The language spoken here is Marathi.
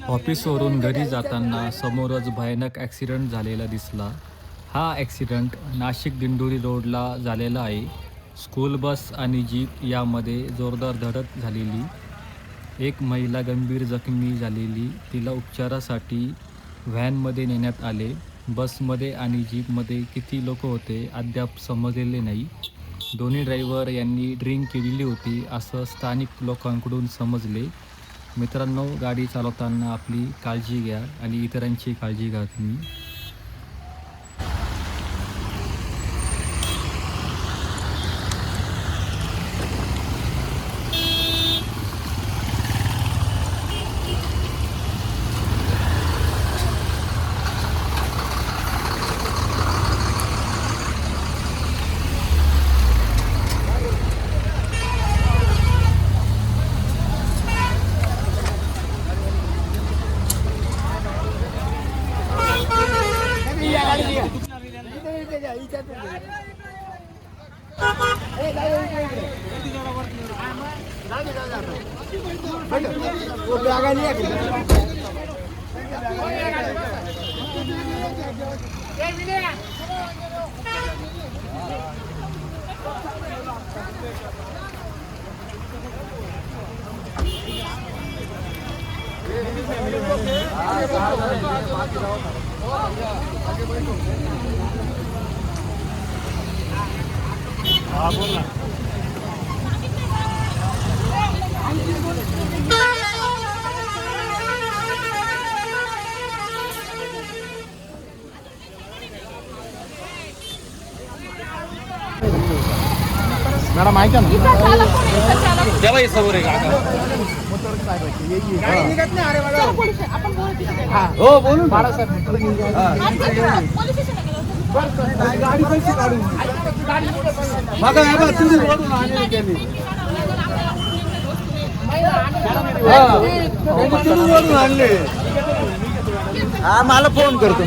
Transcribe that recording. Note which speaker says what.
Speaker 1: ऑफिसवरून घरी जाताना समोरच भयानक ॲक्सिडेंट झालेला दिसला. हा ॲक्सिडेंट नाशिक दिंडोरी रोडला झालेला आहे. स्कूल बस आणि जीप यामध्ये जोरदार धडक झालेली. एक महिला गंभीर जखमी झालेली. तिला उपचारासाठी व्हॅनमध्ये नेण्यात आले. बसमध्ये आणि जीपमध्ये किती लोक होते अद्याप समजलेले नाही. दोन्ही ड्रायव्हर यांनी ड्रिंक केलेली होती असं स्थानिक लोकांकडून समजले. मित्रांनो, गाडी चालवताना आपली काळजी घ्या आणि इतरांची काळजी घ्या तुम्ही.
Speaker 2: मॅडम ऐका ना,
Speaker 1: जेव्हा समोर आहे काका.
Speaker 2: हो बोलून आणले. हा, मला फोन करतो.